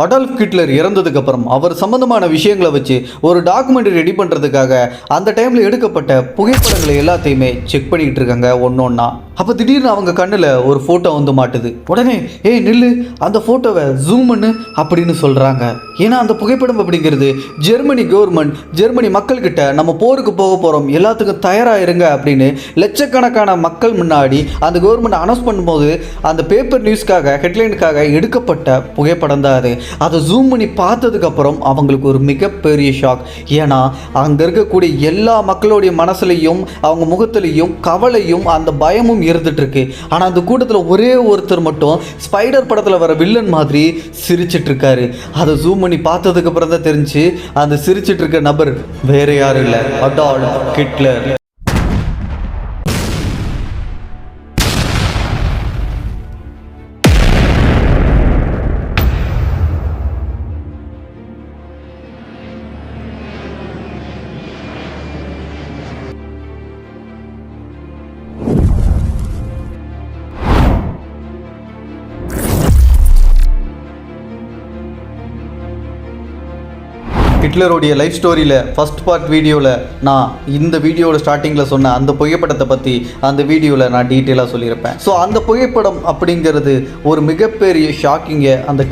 Adolf Hitler இறந்ததுக்கு அப்புறம் அவர் சம்பந்தமான விஷயங்களை வச்சு ஒரு டாக்குமெண்ட்ரி ரெடி பண்ணுறதுக்காக அந்த டைமில் எடுக்கப்பட்ட புகைப்படங்களை எல்லாத்தையுமே செக் பண்ணிக்கிட்டு இருக்காங்க ஒன்றா. அப்போ திடீர்னு அவங்க கண்ணில் ஒரு ஃபோட்டோ வந்து மாட்டுது. உடனே நில்லு, அந்த ஃபோட்டோவை ஜூம் பண்ணு அப்படின்னு சொல்கிறாங்க. ஏன்னா அந்த புகைப்படம் அப்படிங்கிறது ஜெர்மனி கவர்மெண்ட் ஜெர்மனி மக்கள்கிட்ட நம்ம போருக்கு போக போகிறோம், எல்லாத்துக்கும் தயாராக இருங்க அப்படின்னு லட்சக்கணக்கான மக்கள் முன்னாடி அந்த கவர்மெண்ட் அனௌன்ஸ் பண்ணும்போது அந்த பேப்பர் நியூஸ்க்காக ஹெட்லைனுக்காக எடுக்கப்பட்ட புகைப்படம் தான் அது. அதை ஜூம் பண்ணி பார்த்ததுக்கப்புறம் அவங்களுக்கு ஒரு மிகப்பெரிய ஷாக். ஏன்னா அங்கே இருக்கக்கூடிய எல்லா மக்களுடைய மனசுலையும் அவங்க முகத்துலையும் கவலையும் அந்த பயமும் இருந்துட்டு இருக்கு. ஆனால் அந்த கூட்டத்தில் ஒரே ஒருத்தர் மட்டும் ஸ்பைடர் படத்தில் வர வில்லன் மாதிரி சிரிச்சிட்டு இருக்காரு. அதை ஜூம் பண்ணி பார்த்ததுக்கு அப்புறம் தான் தெரிஞ்சு அந்த சிரிச்சிட்டு இருக்க நபர் வேற யாரும் இல்லை, அடால்ஃப் ஹிட்லர். ஹிட்லருடைய லைஃப் ஸ்டோரியில் ஃபஸ்ட் பார்ட் வீடியோவில் நான் இந்த வீடியோட ஸ்டார்டிங்கில் சொன்ன அந்த புகைப்படத்தை பற்றி அந்த வீடியோவில் நான் டீட்டெயிலாக சொல்லியிருப்பேன். ஸோ அந்த புகைப்படம் அப்படிங்கிறது ஒரு மிகப்பெரிய ஷாக்கிங்கை அந்த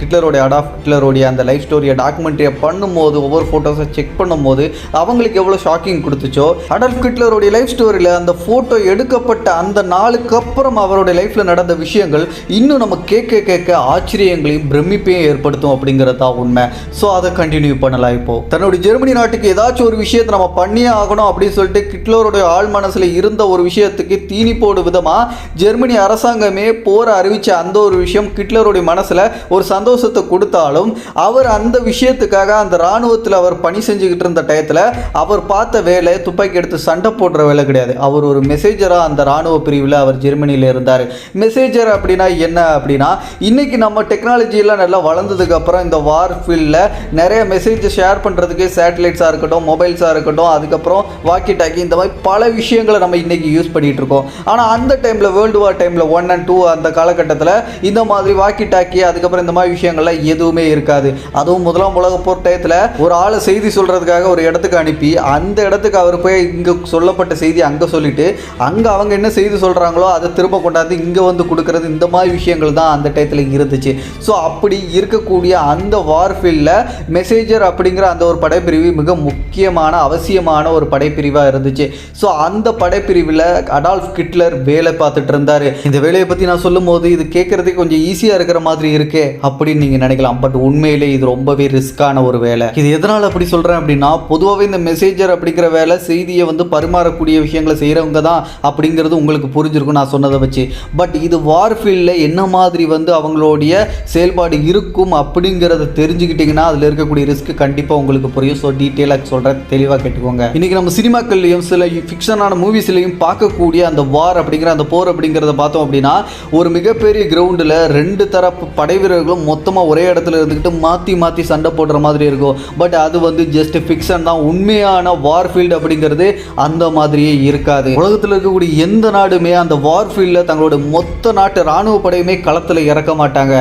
அடால்ஃப் ஹிட்லருடைய அந்த லைஃப் ஸ்டோரியை டாக்குமெண்ட்ரியை பண்ணும்போது ஒவ்வொரு ஃபோட்டோஸை செக் பண்ணும்போது அவங்களுக்கு எவ்வளோ ஷாக்கிங் கொடுத்துச்சோ, அடால்ஃப் ஹிட்லருடைய லைஃப் ஸ்டோரியில் அந்த ஃபோட்டோ எடுக்கப்பட்ட அந்த நாளுக்கு அப்புறம் அவருடைய லைஃப்பில் நடந்த விஷயங்கள் இன்னும் நம்ம கேட்க ஆச்சரியங்களையும் பிரமிப்பையும் ஏற்படுத்தும் அப்படிங்கிறது தான் உண்மை. ஸோ அதை கண்டினியூ பண்ணலாம். இப்போ தன்னுடைய ஜெர்மனி நாட்டுக்கு ஏதாச்சும் ஒரு விஷயத்தை நம்ம பண்ணியே ஆகணும் அப்படின்னு சொல்லிட்டு ஹிட்லருடைய ஆள் மனசில் இருந்த ஒரு விஷயத்துக்கு தீனி போடு விதமாக ஜெர்மனி அரசாங்கமே போரை அறிவித்த அந்த ஒரு விஷயம் ஹிட்லருடைய மனசில் ஒரு சந்தோஷத்தை கொடுத்தாலும் அவர் அந்த விஷயத்துக்காக அந்த இராணுவத்தில் அவர் பணி செஞ்சுக்கிட்டு இருந்த டயத்தில் அவர் பார்த்த வேலை துப்பாக்கி எடுத்து சண்டை போடுற வேலை கிடையாது. அவர் ஒரு மெசேஜராக அந்த இராணுவ பிரிவில் அவர் ஜெர்மனியில் இருந்தார். மெசேஜர் அப்படின்னா என்ன அப்படின்னா, இன்னைக்கு நம்ம டெக்னாலஜியெல்லாம் நல்லா வளர்ந்ததுக்கு அப்புறம் இந்த வார் ஃபீல்டில் நிறைய மெசேஜ் ஷேர் பண்ணுறதுக்கு சேட்டலைட்ஸாக இருக்கட்டும், மொபைல்ஸாக இருக்கட்டும், அதுக்கப்புறம் வாக்கி டாக்கி, இந்த மாதிரி பல விஷயங்களை நம்ம இன்றைக்கி யூஸ் பண்ணிகிட்டு இருக்கோம். ஆனால் அந்த டைமில் வேர்ல்டு வார் டைமில் 1 and 2 அந்த காலகட்டத்தில் இந்த மாதிரி வாக்கி டாக்கி அதுக்கப்புறம் இந்த மாதிரி விஷயங்கள்லாம் எதுவுமே இருக்காது. அதுவும் முதலாம் உலக போர் டயத்தில் ஒரு ஆளை செய்தி சொல்கிறதுக்காக ஒரு இடத்துக்கு அனுப்பி அந்த இடத்துக்கு அவர் போய் இங்கே சொல்லப்பட்ட செய்தி அங்கே சொல்லிவிட்டு அங்கே அவங்க என்ன செய்தி சொல்கிறாங்களோ அதை திரும்ப கொண்டாந்து இங்கே வந்து கொடுக்குறது, இந்த மாதிரி விஷயங்கள் தான் அந்த டயத்தில் இருந்துச்சு. ஸோ அப்படி இருக்கக்கூடிய அந்த வார் ஃபீல்டில் மெசேஜர் அப்படிங்கிற அந்த ஒரு படைப்பிரிவு மிக முக்கியமான அவசியமான ஒரு படைப்பிரிவாக இருந்துச்சு. ஸோ அந்த படைப்பிரிவில் அடால்ஃப் ஹிட்லர் வேலை பார்த்துட்டு இருந்தார். இந்த வேலையை பற்றி நான் சொல்லும் போது இது கேட்குறதுக்கு கொஞ்சம் ஈஸியாக இருக்கிற மாதிரி இருக்கே அப்படின்னு நீங்கள் நினைக்கலாம். பட் உண்மையிலே இது ரொம்பவே ரிஸ்கான ஒரு வேலை. இது எதனால் அப்படி சொல்கிறேன் அப்படின்னா, பொதுவாகவே இந்த மெசேஜர் அப்படிங்கிற வேலை செய்தியை வந்து பரிமாறக்கூடிய விஷயங்களை செய்கிறவங்க தான் அப்படிங்கிறது உங்களுக்கு புரிஞ்சிருக்கும் நான் சொன்னதை வச்சு. பட் இது வார் ஃபீல்டில் என்ன மாதிரி வந்து அவங்களுடைய செயல்பாடு இருக்கும் அப்படிங்கிறத தெரிஞ்சுக்கிட்டிங்கன்னா அதில் இருக்கக்கூடிய ரிஸ்க் கண்டிப்பாக உங்களுக்கு புரியும். ஸோ டீட்டெயிலாக சொல்கிறேன், தெளிவாக கேட்டுக்கோங்க. இன்றைக்கி நம்ம சினிமாக்கள்லையும் சில ஃபிக்ஷனான மூவிஸ்லையும் பார்க்கக்கூடிய அந்த வார் அப்படிங்கிற அந்த போர் அப்படிங்கிறத பார்த்தோம் அப்படின்னா, ஒரு மிகப்பெரிய கிரவுண்டில் 2 தரப்பு படை வீரர்களும் மொத்தமாக ஒரே இடத்துல இருந்துக்கிட்டு மாற்றி சண்டை போடுற மாதிரி இருக்கும். பட் அது வந்து ஜஸ்ட் ஃபிக்ஷன் தான். உண்மையான வார் ஃபீல்டு அப்படிங்கிறது அந்த மாதிரியே இருக்காது. உலகத்தில் இருக்கக்கூடிய எந்த நாடுமே அந்த வார் ஃபீல்டில் தங்களோட மொத்த நாட்டு இராணுவ படையுமே களத்தில் இறக்க மாட்டாங்க.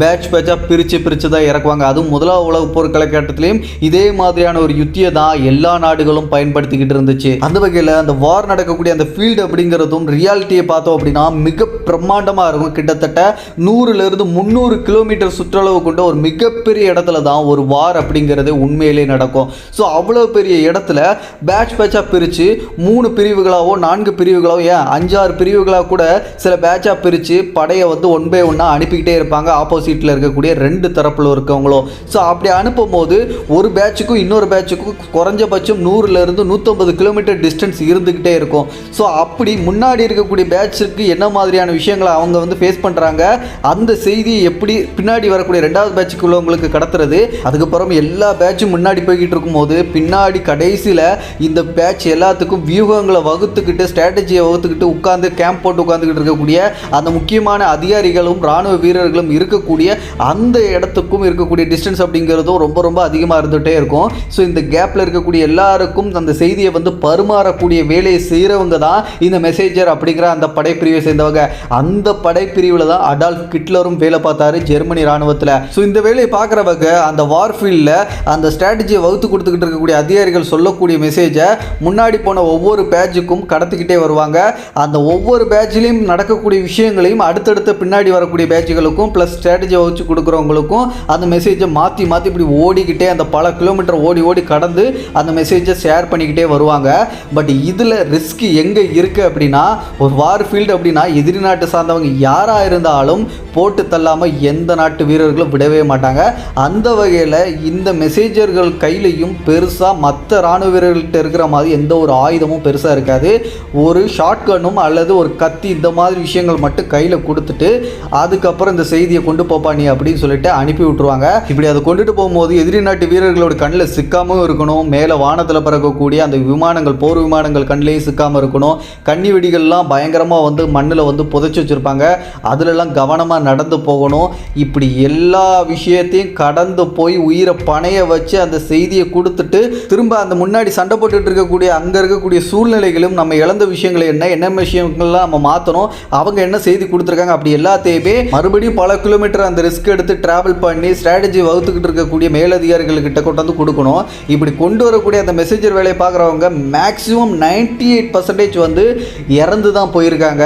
பேட்சாக பிரித்து தான் இறக்குவாங்க. அதுவும் முதலாம் உலக போர் காலகட்டத்திலையும் இதே மாதிரியான ஒரு யுத்தியை தான் எல்லா நாடுகளும் பயன்படுத்திக்கிட்டு இருந்துச்சு. அந்த வகையில் அந்த வார் நடக்கக்கூடிய அந்த ஃபீல்டு அப்படிங்கிறதும் ரியாலிட்டியை பார்த்தோம் அப்படின்னா மிக பிரம்மாண்டமாக இருக்கும். கிட்டத்தட்ட 100லிருந்து 300 கிலோமீட்டர் சுற்றளவு கொண்ட ஒரு மிகப்பெரிய இடத்துல தான் ஒரு வார் அப்படிங்கிறது உண்மையிலே நடக்கும். ஸோ அவ்வளோ பெரிய இடத்துல பேட்சாக பிரித்து 3 பிரிவுகளாவோ 4 பிரிவுகளாவோ 5-6 பிரிவுகளாக கூட சில பேட்சாக பிரித்து படையை வந்து 1 by 1 அனுப்பிக்கிட்டே இருப்பாங்க. ஆப்போசிட்டில் இருக்கக்கூடிய 2 தரப்பில் இருக்கவங்களும். ஸோ அப்படி அனுப்பும் போது ஒரு பேட்சுக்கும் இன்னொரு பேட்சுக்கும் குறைஞ்சபட்சம் 100லிருந்து 150 கிலோமீட்டர் டிஸ்டன்ஸ் இருந்துக்கிட்டே இருக்கும். ஸோ அப்படி முன்னாடி இருக்கக்கூடிய பேட்சுக்கு என்ன மாதிரியான விஷயங்களை அவங்க வந்து ஃபேஸ் பண்ணுறாங்க, அந்த செய்தியை எப்படி பின்னாடி வரக்கூடிய 2வது பேட்சுக்கு உள்ளவங்களுக்கு கடத்துறது, அதுக்கப்புறம் எல்லா பேட்சும் முன்னாடி போய்கிட்டு இருக்கும்போது பின்னாடி கடைசியில் இந்த பேட்ச் எல்லாத்துக்கும் வியூகங்களை வகுத்துக்கிட்டு ஸ்ட்ராட்டஜியை வகுத்துக்கிட்டு உட்காந்து கேம்ப் போட்டு உட்காந்துக்கிட்டு இருக்கக்கூடிய அந்த முக்கியமான அதிகாரிகளும் இராணுவ வீரர்களும் இருக்கக்கூடிய அந்த இடத்துக்கும் இருக்கக்கூடிய டிஸ்டன்ஸ் அப்படிங்கிறதும் ரொம்ப ரொம்ப அதிகமாக இருந்துகிட்டே நடந்துகிட்டே இருக்கும். ஸோ இந்த கேப்பில் இருக்கக்கூடிய எல்லாருக்கும் அந்த செய்தியை வந்து பரிமாறக்கூடிய வேலையை செய்கிறவங்க தான் இந்த மெசேஜர் அப்படிங்கிற அந்த படைப்பிரிவை சேர்ந்தவங்க. அந்த படைப்பிரிவில் தான் அடால்ஃப் ஹிட்லரும் வேலை பார்த்தாரு ஜெர்மனி ராணுவத்தில். ஸோ இந்த வேலையை பார்க்குறவங்க அந்த வார்ஃபீல்டில் அந்த ஸ்ட்ராட்டஜியை வகுத்து கொடுத்துக்கிட்டு இருக்கக்கூடிய அதிகாரிகள் சொல்லக்கூடிய மெசேஜை முன்னாடி போன ஒவ்வொரு பேட்சுக்கும் கடத்திக்கிட்டே வருவாங்க. அந்த ஒவ்வொரு பேட்சிலையும் நடக்கக்கூடிய விஷயங்களையும் அடுத்தடுத்த பின்னாடி வரக்கூடிய பேட்சுகளுக்கும் ப்ளஸ் ஸ்ட்ராட்டஜியை வச்சு கொடுக்குறவங்களுக்கும் அந்த மெசேஜை மாற்றி மாற்றி இப்படி ஓடிக்கிட்டே அந்த பல கிலோமீட்டர் ஓடி ஓடி கடந்து அந்த மெசேஜை ஷேர் பண்ணிக்கிட்டே வருவாங்க. பட் இதில் ரிஸ்க் எங்கே இருக்குது அப்படின்னா, ஒரு வார்ஃபீல்டு அப்படின்னா எதிரி நாட்டு சார்ந்தவங்க யாராக இருந்தாலும் போட்டு தள்ளாமல் எந்த நாட்டு வீரர்களும் விடவே மாட்டாங்க. அந்த வகையில் இந்த மெசேஜர்கள் கையிலையும் பெருசாக மற்ற இராணுவ வீரர்கள்ட்ட இருக்கிற மாதிரி எந்த ஒரு ஆயுதமும் பெருசாக இருக்காது. ஒரு ஷாட்கன்னும் அல்லது ஒரு கத்தி இந்த மாதிரி விஷயங்கள் மட்டும் கையில் கொடுத்துட்டு அதுக்கப்புறம் இந்த செய்தியை கொண்டு போப்பா நீ அப்படின்னு சொல்லிட்டு அனுப்பி விட்டுருவாங்க. இப்படி அதை கொண்டுட்டு போகும்போது எதிரி நாட்டு வீரர்களோட கண்ணில் சிக்காமல் இருக்கணும். மேலே வானத்தில் பறக்கக்கூடிய அந்த விமானங்கள், போர் விமானங்கள் கண்ணிலையும் சிக்காமல் இருக்கணும். கண்ணி வெடிகள்லாம் பயங்கரமாக வந்து மண்ணில் வந்து புதைச்சி வச்சுருப்பாங்க, அதிலெல்லாம் கவனமாக நடந்து போகணும். இப்படி எல்லா விஷயத்தையும் கடந்து போய் உயிரை பணைய வச்சு அந்த செய்தியை கொடுத்துட்டு திரும்ப அந்த முன்னாடி சண்டை போட்டுட்டு இருக்கக்கூடிய அங்கே இருக்கக்கூடிய சூழ்நிலைகளும் நம்ம இழந்த விஷயங்களை என்ன விஷயங்கள்லாம் நம்ம மாற்றணும், அவங்க என்ன செய்தி கொடுத்துருக்காங்க அப்படி எல்லாத்தையுமே மறுபடியும் பல கிலோமீட்டர் அந்த ரிஸ்க் எடுத்து டிராவல் பண்ணி ஸ்ட்ராட்டஜி வகுத்துக்கிட்டு இருக்கக்கூடிய மேலதிகாரிகள்கிட்ட கொண்டு வந்து கொடுக்கணும். இப்படி கொண்டு வரக்கூடிய அந்த மெசேஜர் வேலையை பார்க்குறவங்க மேக்ஸிமம் 98% வந்து இறந்து தான் போயிருக்காங்க.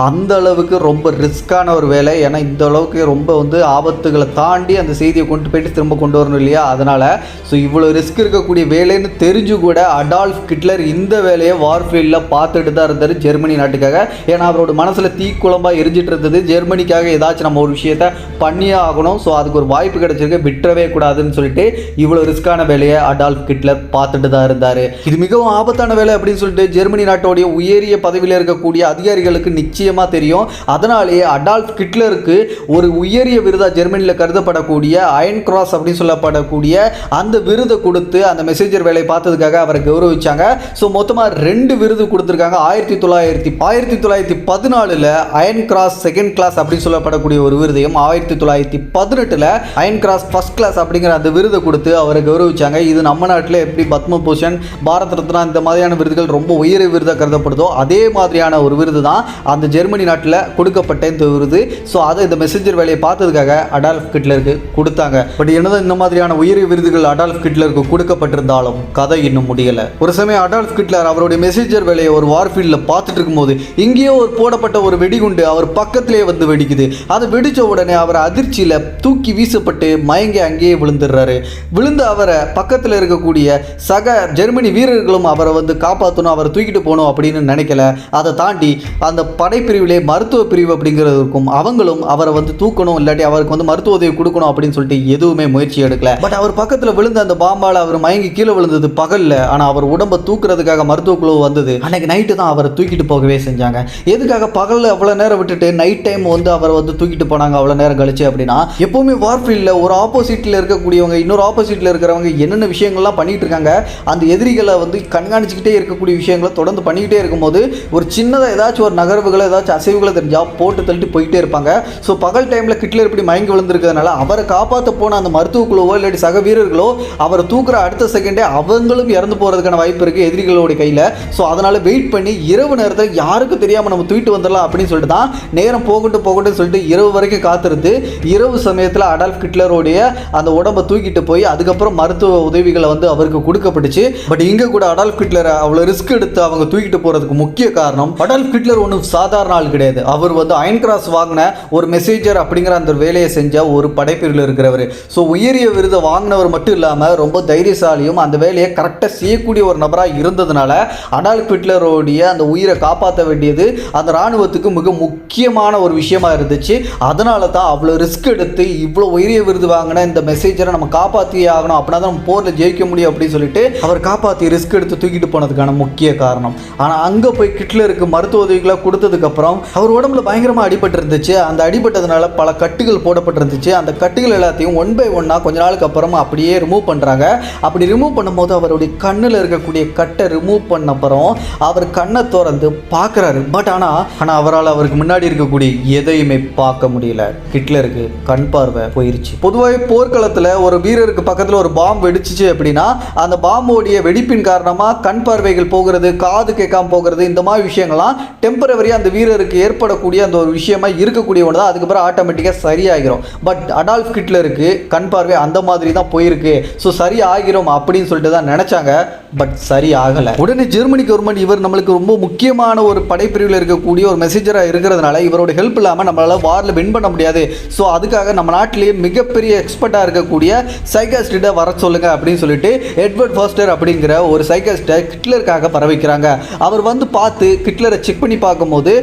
அந்த அளவுக்கு ரொம்ப ரிஸ்க்கான ஒரு வேலை. ஏன்னா இந்த அளவுக்கு ரொம்ப வந்து ஆபத்துகளை தாண்டி அந்த செய்தியை கொண்டு போயிட்டு திரும்ப கொண்டு வரணும் இல்லையா, அதனால் ஸோ இவ்வளோ ரிஸ்க் இருக்கக்கூடிய வேலைன்னு தெரிஞ்சு கூட அடால்ஃப் ஹிட்லர் இந்த வேலையை வார்ஃபீல்டில் பார்த்துட்டு தான் இருந்தார் ஜெர்மனி நாட்டுக்காக. ஏன்னா அவரோட மனசில் தீக்குழம்பாக எரிஞ்சிட்டு இருந்தது. ஜெர்மனிக்காக ஏதாச்சும் நம்ம ஒரு விஷயத்தை பண்ணியே ஆகணும், ஸோ அதுக்கு ஒரு வாய்ப்பு கிடைச்சிருக்கு, விட்டுறவே கூடாதுன்னு சொல்லிட்டு இவ்வளோ ரிஸ்க்கான வேலையை அடால்ஃப் ஹிட்லர் பார்த்துட்டு தான் இருந்தார். இது மிகவும் ஆபத்தான வேலை அப்படின்னு சொல்லிட்டு ஜெர்மனி நாட்டோடைய உயரிய பதவியில் இருக்கக்கூடிய அதிகாரிகளுக்கு நிச்சயமாக தெரியும். அதனாலேயே அடால்ஃப் ஹிட்லருக்கு ஒரு உயரிய விருதாக ஜெர்மனியில் கருதப்படக்கூடிய அயன் கிராஸ் அப்படின்னு சொல்லப்படக்கூடிய அந்த விருதை கொடுத்து அந்த மெசேஜர் வேலையை பார்த்ததுக்காக அவரை கௌரவிச்சாங்க. ஸோ மொத்தமாக 2 விருது கொடுத்துருக்காங்க. 1914 அயன் கிராஸ் செகண்ட் கிளாஸ் அப்படின்னு சொல்லப்படக்கூடிய ஒரு விருதையும் 1918 அயன் கிராஸ் ஃபர்ஸ்ட் கிளாஸ் அப்படிங்கிற அந்த விருதை கொடுத்து அவரை கௌரவிச்சாங்க. இது நம்ம நாட்டில் எப்படி பத்மபூஷன், பாரத் ரத்னா இந்த மாதிரியான விருதுகள் ரொம்ப உயரிய விருதாக கருதப்படுதோ அதே மாதிரியான ஒரு விருது தான் அந்த ஜெர்மனி நாட்டில் கொடுக்கப்பட்ட இந்த விருது. ஸோ அதை இந்த மெசேஜர் வேலையை பார்த்ததுக்காக அடால்ஃப் ஹிட்லருக்கு கொடுத்தாங்க. பட் என்னதான் இந்த மாதிரியான உயரிய விருதுகள் அடால்ஃப் ஹிட்லருக்கு கொடுக்கப்பட்டிருந்தாலும் கதை இன்னும் முடியலை. ஒரு சமயம் அடால்ஃப் ஹிட்லர் அவருடைய மெசேஜர் வேலையை ஒரு வார்ஃபீல்டில் பார்த்துட்டு இருக்கும்போது இங்கேயோ ஒரு போடப்பட்ட ஒரு வெடிகுண்டு அவர் பக்கத்திலே வந்து வெடிக்குது. அதை வெடித்த உடனே அவர் அதிர்ச்சியில் தூக்கி வீசப்பட்டு மயங்கி அங்கேயே விழுந்துடுறாரு. விழுந்து அவரை பக்கத்தில் இருக்கக்கூடிய சக ஜெர்மனி வீரர்களும் அவரை வந்து காப்பாற்றணும், அவரை தூக்கிட்டு போகணும் அப்படின்னு நினைக்கல. அதை தாண்டி அந்த படைப்பிரிவிலே மருத்துவ பிரிவு அப்படிங்கிறது இருக்கும், அவங்களும் அவரை வந்து தூக்கணும் இல்லாட்டி அவருக்கு வந்து மருத்துவ உதவி கொடுக்கணும் அப்படின்னு சொல்லிட்டு எதுவுமே முயற்சி எடுக்கல. பட் அவர் பக்கத்தில் விழுந்த அந்த பாம்பால் அவர் மயங்கி கீழே விழுந்தது பகலில். ஆனால் அவர் உடம்பை தூக்குறதுக்காக மருத்துவ குழு வந்தது அன்னைக்கு நைட்டு தான் அவரை தூக்கிட்டு போகவே செஞ்சாங்க. எதுக்காக பகலில் அவ்வளோ நேரம் விட்டுட்டு நைட் டைம் வந்து அவரை வந்து தூக்கிட்டு போனாங்க அவ்வளோ நேரம் கழிச்சு அப்படின்னா, எப்பவுமே வார்ஃபீல்டில் ஒரு ஆப்போசிட்டில் இருக்கக்கூடியவங்க இன்னொரு ஆப்போசிட்டில் இருக்கிறவங்க என்னென்ன விஷயங்கள்லாம் பண்ணிட்டு இருக்காங்க, அந்த எதிரிகளை வந்து கண்காணிச்சுக்கிட்டே இருக்கக்கூடிய விஷயங்களை தொடர்ந்து பண்ணிக்கிட்டே இருக்கும்போது ஒரு சின்னதாக ஏதாச்சும் ஒரு நகர்வுகளை ஏதாச்சும் அசைவுகளை தெரிஞ்சால் போட்டு தள்ளிட்டு போயிட்டே இருப்பாங்க. ஸோ பகல் டைமில் ஹிட்லர் இப்படி மயங்கி விழுந்திருக்கிறதுனால அவரை காப்பாற்ற போன அந்த மருத்துவ குழுவோ இல்லாட்டி சக வீரர்களோ அவரை தூக்குற அடுத்த செகண்டே அவங்களும் இறந்து போகிறதுக்கான வாய்ப்பு இருக்குது எதிரிகளோட கையில். ஸோ அதனால் வெயிட் பண்ணி இரவு நேரத்தில் யாருக்கும் தெரியாமல் நம்ம தூக்கிட்டு வந்துடலாம் அப்படின்னு சொல்லிட்டு தான் நேரம் போகட்டும் சொல்லிட்டு இரவு வரைக்கும் காத்திருந்து இரவு சமயத்தில் அடால்ஃப் ஹிட்லருடைய அந்த உடம்பை தூக்கிட்டு போய் அதுக்கப்புறம் மருத்துவ உதவிகளை வந்து அவருக்கு கொடுக்கப்பட்டுச்சு. பட் இங்கே கூட அடால்ஃப் ஹிட்லரை அவ்வளோ ரிஸ்க் எடுத்து அவங்க தூக்கிட்டு போகிறதுக்கு முக்கிய காரணம் அடால்ஃப் ஹிட்லர் ஒன்றும் சாதாரண ஆள் கிடையாது. அவர் வந்து அயன் கிராஸ் வாங்கின ஒரு மெசேஜர் அப்படிங்கிற அந்த வேலையை செஞ்ச ஒரு படைப்பிரிவில் இருக்கிறவர். ஸோ உயரிய விருதை வாங்கினவர் மட்டும் இல்லாமல் ரொம்ப தைரியசாலியும் அந்த வேலையை கரெக்டாக செய்யக்கூடிய ஒரு நபராக இருந்ததுனால அடால்ஃப் ஹிட்லருடைய அந்த உயிரை காப்பாற்ற வேண்டியது அந்த இராணுவத்துக்கு மிக முக்கியமான ஒரு விஷயமா இருந்துச்சு. அதனால தான் அவ்வளோ ரிஸ்க் எடுத்து இவ்வளோ உயரிய விருது வாங்கின இந்த மெசேஜரை நம்ம காப்பாற்றியே ஆகணும், அப்படின்னா தான் நம்ம போரில் ஜெயிக்க முடியும் அப்படின்னு சொல்லிட்டு அவர் காப்பாற்றி ரிஸ்க் எடுத்து தூக்கிட்டு போனதுக்கான முக்கிய காரணம். ஆனால் அங்கே போய் ஹிட்லருக்கு மருத்துவ உதவிகளை கொடுத்ததுக்கப்புறம் அவர் உடம்புல பயங்கரமாக அடிபட்டு இருந்துச்சு. அந்த அடிபட்டதுனால பல கட்டுகள் போடப்பட்டிருந்துச்சு. அந்த கட்டுகள் எல்லாத்தையும் 1 by 1 கொஞ்ச நாளுக்கு அப்புறமா அப்படியே ரிமூவ் பண்ணுறாங்க. அப்படி ரிமூவ் பண்ணும்போது அவருடைய கண்ணில் இருக்கக்கூடிய கட்டை ரிமூவ் பண்ண அப்புறம் அவர் கண்ணை திறந்து பார்க்குறாரு. பட் ஆனால் அவரால் அவருக்கு முன்னாடி இருக்கக்கூடிய எதையுமே பார்க்க முடியல. ஹிட்லருக்கு கண் பார்வை போயிருச்சு. பொதுவாக போர்க்களத்தில் ஒரு வீரருக்கு பக்கத்தில் ஒரு பாம்பு வெடிச்சிச்சு அப்படின்னா அந்த பாம்போடைய வெடிப்பின் காரணமாக கண் பார்வைகள் போகிறது, காது கேட்காம போகிறது, இந்த மாதிரி விஷயங்கள்லாம் டெம்பரவரியாக அந்த வீரருக்கு ஏற்படக்கூடிய அந்த ஒரு விஷயமா இருக்கக்கூடிய ஒன்று தான். அதுக்கப்புறம் ஆட்டோமேட்டிக்காக சரியாகிரும். பட் அடால்ஃப் ஹிட்லருக்கு கண் பார்வை அந்த மாதிரி தான் போயிருக்கு. ஸோ சரி ஆகிரும் அப்படின்னு சொல்லிட்டு தான் நினச்சாங்க. பட் சரி ஆகலை. உடனே ஜெர்மனி கவர்மெண்ட் இவர் நம்மளுக்கு ரொம்ப முக்கியமான ஒரு படைப்பிரிவில் இருக்கக்கூடிய ஒரு மெசேஜராக இருக்கிறதுனால இவரோட ஹெல்ப் இல்லாமல் நம்மளால் வாரில் வின் பண்ண முடியாது. ஸோ அதுக்காக நம்ம நாட்டிலேயே மிகப்பெரிய எக்ஸ்பர்ட்டாக இருக்கக்கூடிய சைக்காஸ்டிட்டை வர சொல்லுங்க அப்படின்னு சொல்லிட்டு எட்வர்ட் ஃபாஸ்டர் அப்படிங்கிற ஒரு சைக்காஸ்ட்டை ஹிட்லருக்காக வர வைக்கிறாங்க. அவர் வந்து பார்த்து ஹிட்லரை செக் பண்ணி பார்க்கும்போது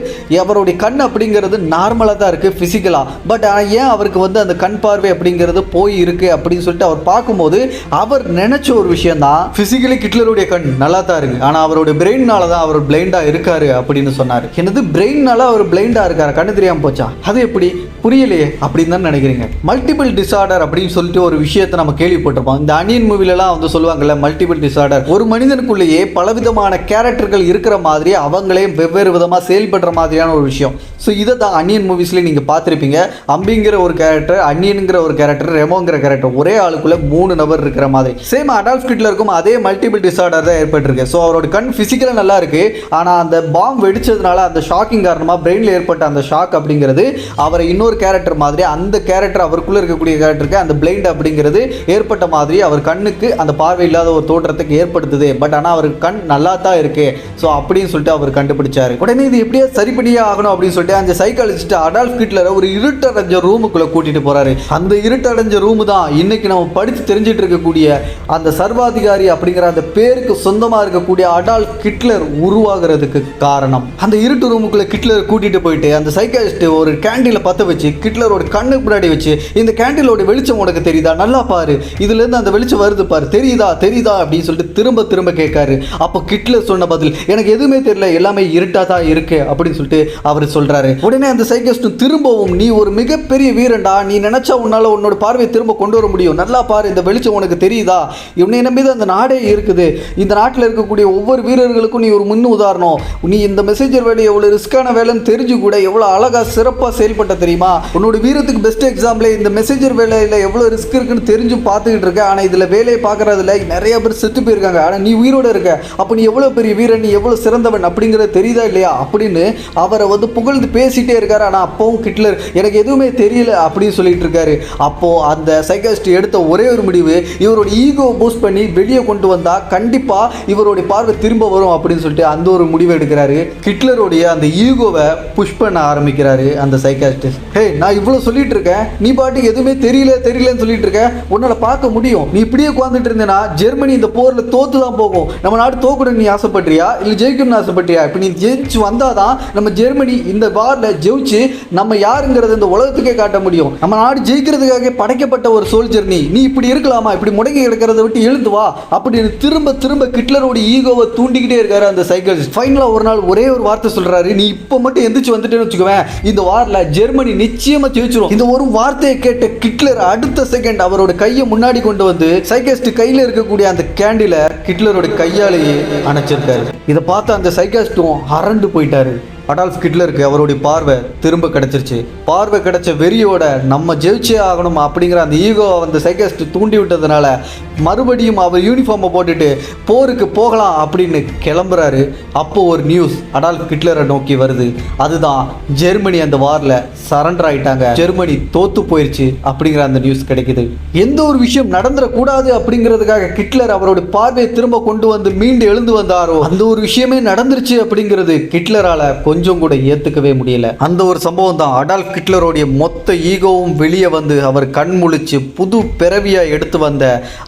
அவருடைய கண் அப்படிங்கிறது நார்மலாக தான் இருக்குது ஃபிசிக்கலாக. பட் ஏன் அவருக்கு வந்து அந்த கண் பார்வை அப்படிங்கிறது போய் இருக்கு அப்படின்னு சொல்லிட்டு அவர் பார்க்கும்போது அவர் நினைச்ச ஒரு விஷயம் தான், ஃபிசிக்கலி ஹிட்லருடைய கண் நல்லா தான் இருக்கு, ஆனால் அவருடைய பிரெயின்னால தான் அவர் பிளைண்டாக இருக்காரு அப்படின்னு சொன்னார். என்னது பிரெயின்னால அவர் பிளைண்டாக இருக்காரு, கண்ணு தெரியாமல் போச்சா? அது எப்படி புரியலையே அப்படின்னு தான் நினைக்கிறீங்க. மல்டிபிள் டிசார்டர் அப்படின்னு சொல்லிட்டு ஒரு விஷயத்தை நம்ம கேள்விப்பட்டிருப்போம். இந்த அனியன் மூவிலலாம் வந்து சொல்லுவாங்கல்ல, மல்டிபிள் டிசார்டர். ஒரு மனிதனுக்குள்ளேயே பலவிதமான கேரக்டர்கள் இருக்கிற மாதிரி அவங்களே வெவ்வேறு விதமாக செயல்படுற மாதிரியான ஒரு விஷயம். ஸோ இதை தான் அன்னியன் மூவிஸ்லேயே நீங்கள் பார்த்துருப்பீங்க. அம்பிங்கிற ஒரு கேரக்டர், அன்னியனுங்கிற ஒரு கேரக்டர், ரெமோங்கிற கேரக்டர், ஒரே ஆளுக்குள்ளே 3 நபர் இருக்கிற மாதிரி. சேம் அடால்ஃப் ஹிட்லருக்கும் அதே மல்டிபிள் டிசார்டர் தான் ஏற்பட்டிருக்கு. ஸோ அவரோட கண் ஃபிசிக்கலாக நல்லா இருக்குது, ஆனால் அந்த பாம்பு வெடிச்சதுனால அந்த ஷாக்கிங் காரணமாக பிரெயினில் ஏற்பட்ட அந்த ஷாக் அப்படிங்கிறது அவரை இன்னொரு கேரக்டர் மாதிரி, அந்த கேரக்டர் அவருக்குள்ளே இருக்கக்கூடிய கேரக்டருக்கு அந்த பிளைண்ட் அப்படிங்கிறது ஏற்பட்ட மாதிரி அவர் கண்ணுக்கு அந்த பார்வை இல்லாத ஒரு தோற்றத்துக்கு ஏற்படுத்துது. பட் ஆனால் அவருக்கு கண் நல்லா தான் இருக்கு. ஸோ அப்படின்னு சொல்லிட்டு அவர் கண்டுபிடிச்சாரு. உடனே இது எப்படியா சரி பண்ணியே ஆகணும் அப்படின்னு சொல்லிட்டு அந்த சைக்காலஜிஸ்ட் அடால்ஃப் ஹிட்லரை ஒரு இருட்டடைஞ்ச ரூமுக்குள்ள கூட்டிட்டு போறாரு. அந்த இருட்டடைஞ்ச ரூம் தான் இன்னைக்கு நம்ம படித்து தெரிஞ்சிட்டு இருக்கக்கூடிய அந்த சர்வாதிகாரி அப்படிங்கிற அந்த பேருக்கு சொந்தமா இருக்கக்கூடிய அடால்ஃப் ஹிட்லர் உருவாகிறதுக்கு காரணம். அந்த இருட்டு ரூமுக்குள்ள ஹிட்லர் கூட்டிட்டு போயிட்டு அந்த சைக்காலஜிஸ்ட் ஒரு கேண்டில பத்த வச்சு ஹிட்லரோட கண்ணுக்கு முன்னாடி வச்சு, இந்த கேண்டிலோட வெளிச்சம் உனக்கு தெரியுதா, நல்லா பாரு, இதுல இருந்து அந்த வெளிச்சம் வருது பாரு, தெரியுதா தெரியுதா அப்படின்னு சொல்லிட்டு திரும்ப திரும்ப கேட்காரு. அப்போ ஹிட்லர் சொன்ன பதில், எனக்கு எதுவுமே தெரியல, எல்லாமே இருட்டா தான் இருக்கு அப்படின்னு சொல்லிட்டு அவர் சொல்றாரு. உடனே அந்த சைக்கிஸ்ட் திரும்பவும், நீ ஒரு மிகப்பெரிய வீரன்டா, நீ நினைச்சா உன்னால உன்னோட பார்வையை திரும்ப கொண்டு வர முடியும், நல்லா பாரு, இந்த வெளிச்சம் உனக்கு தெரியுதா, இவனை நம்பி தான் அந்த நாடே இருக்குது, இந்த நாட்டில் இருக்கக்கூடிய ஒவ்வொரு வீரர்களுக்கும் நீ ஒரு முன் உதாரணம், நீ இந்த மெசேஜர் வேலை எவ்வளவு ரிஸ்கான வேலைன்னு தெரிஞ்சு கூட எவ்வளவு அழகா சிறப்பா செயல்பட்ட தெரியுமா, உன்னோட வீரத்துக்கு பெஸ்ட் எக்ஸாம்பிள் இந்த மெசேஜர் வேலையில எவ்வளவு ரிஸ்க் இருக்குன்னு தெரிஞ்சும் பார்த்துக்கிட்டு இருக்க, ஆனா இதுல வேலையை பார்க்கறதுல நிறைய பேர் செத்து போயிருக்காங்க, ஆனா நீ உயிரோட இருக்க, அப்ப நீ எவ்வளவு பெரிய வீரன், நீ எவ்வளவு சிறந்தவன் அப்படிங்கிறது தெரியுதா இல்லையா அப்படின்னு அவரை வந்து புகழ்ந்து பேசிட்டே இருக்காரு. ஆனால் அப்பவும் ஹிட்லர் எனக்கு எதுவுமே தெரியல அப்படின்னு சொல்லிட்டு இருக்காரு. அப்போ அந்த சைக்காலஜிஸ்ட் எடுத்த ஒரே ஒரு முடிவு, இவரோட ஈகோ பூஸ்ட் பண்ணி வெளியே கொண்டு வந்தா கண்டிப்பா இவருடைய பார்வை திரும்ப வரும் அப்படின்னு சொல்லிட்டு அந்த ஒரு முடிவை எடுக்கிறாரு. ஹிட்லருடைய அந்த ஈகோவை புஷ் பண்ண ஆரம்பிக்கிறாரு அந்த சைக்காலஜிஸ்ட். ஹே, நான் இவ்வளவு சொல்லிட்டு இருக்கேன், நீ பாட்டுக்கு எதுவுமே தெரியலன்னு சொல்லிட்டு இருக்க, உன்னால பார்க்க முடியும், நீ இப்படியே உட்கார்ந்துட்டு இருந்தேன்னா ஜெர்மனி இந்த போர்ல தோத்து தான் போகும், நம்ம நாடு தோக்கணும் நீ ஆசைப்பட்டியா இல்ல ஜெயிக்கணும்னு ஆசைப்பட்டியா, இப்ப நீ ஜெயிச்சு வந்தாதான் நம்ம ஜெர்மனி இந்த வார்ல ஜெயிச்சு நம்ம யாருங்கிறது இந்த உலகத்துக்கே காட்ட முடியும், நம்ம நாடு ஜெயிக்கிறதுக்காக படைக்கப்பட்ட ஒரு சோல்ஜர், நீ இப்படி இருக்கலாமா, இப்படி முடங்கி கிடக்கிறத விட்டு எழுந்து வா அப்படின்னு திரும்ப திரும்ப ஹிட்லரோட ஈகோவை தூண்டிக்கிட்டே இருக்காரு அந்த சைக்காலஜிஸ்ட். ஃபைனலா ஒரு நாள் ஒரே ஒரு வார்த்தை சொல்றாரு, நீ இப்ப மட்டும் எந்திரிச்சு வந்துட்டேன்னு வச்சுக்குவேன், இந்த வார்ல ஜெர்மனி நிச்சயமா ஜெயிச்சிரும். இந்த ஒரு வார்த்தையை கேட்ட ஹிட்லர் அடுத்த செகண்ட் அவரோட கையை முன்னாடி கொண்டு வந்து சைக்காலஜிஸ்ட் கையில இருக்கக்கூடிய அந்த கேண்டில ஹிட்லரோட கையாலேயே அணைச்சிருக்காரு. இதை பார்த்து அந்த சைக்காலஜிஸ்டும் அரண்டு போயிட்டாரு. அடால்ஃப் ஹிட்லருக்கு அவருடைய பார்வை திரும்ப கிடைச்சிருச்சு. பார்வை கிடைச்ச வெறியோட நம்ம ஜெயிச்சே ஆகணும் அப்படிங்கிற அந்த ஈகோ அந்த சைக்காலஜிஸ்ட் தூண்டி விட்டதுனால மறுபடியும் அவர் யூனிஃபார்மை போட்டுட்டு போருக்கு போகலாம் அப்படின்னு கிளம்புறாரு. அப்போ ஒரு நியூஸ் அடால்ஃப் ஹிட்லரை நோக்கி வருது. அதுதான் ஜெர்மனி அந்த வாரில் சரண்டர் ஆயிட்டாங்க, ஜெர்மனி தோத்து போயிருச்சு அப்படிங்கிற அந்த நியூஸ் கிடைக்குது. எந்த ஒரு விஷயம் நடந்துடக்கூடாது அப்படிங்கிறதுக்காக ஹிட்லர் அவருடைய பார்வையை திரும்ப கொண்டு வந்து மீண்டு எழுந்து வந்தாரோ அந்த ஒரு விஷயமே நடந்துருச்சு அப்படிங்கிறது ஹிட்லரால கொஞ்சம் கூட ஏத்துக்கவே முடியல. அந்த ஒரு சம்பவம் தான் அடால்ஃப் ஹிட்லருடைய மொத்த ஈகோவும் வெளியே வந்து அவர் கண் முழிச்சு புது பிறவியா எடுத்து வந்த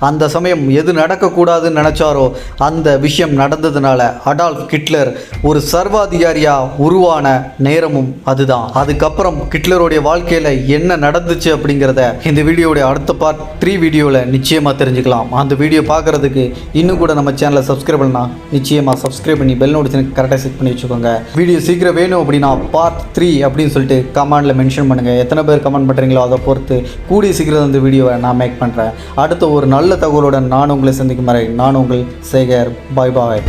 அந்த சமயம். எது நடக்கக்கூடாதுன்னு நினைச்சாரோ அந்த விஷயம் நடந்ததுனால அடால்ஃப் ஹிட்லர் ஒரு சர்வாதிகாரியா உருவான நேரமும் அதுதான். அதுக்கப்புறம் ஹிட்லருடைய வாழ்க்கையில என்ன நடந்துச்சு அப்படிங்கிறத இந்த வீடியோடைய அடுத்த பார்ட் 3 வீடியோவில் நிச்சயமா தெரிஞ்சுக்கலாம். அந்த வீடியோ பார்க்கறதுக்கு இன்னும் கூட நம்ம சேனலை சப்ஸ்கிரைப் பண்ணா நிச்சயமா சப்ஸ்கிரைப் பண்ணி பெல் நோட்டிஃபிகேஷன் கரெக்டாக செட் பண்ணி வச்சுக்கோங்க. வீடியோ சீக்கிரம் வேணும் அப்படின்னா பார்ட் 3 அப்படின்னு சொல்லிட்டு கமெண்டில் மென்ஷன் பண்ணுங்கள். எத்தனை பேர் கமெண்ட் பண்ணுறீங்களோ அதை பொறுத்து கூடிய சீக்கிரம் அந்த வீடியோவை நான் மேக் பண்ணுறேன். அடுத்த ஒரு நல்ல தகவலுடன் நான் உங்களை சந்திக்கும் வரை நான் உங்கள் சேகர். பாய் பாய்.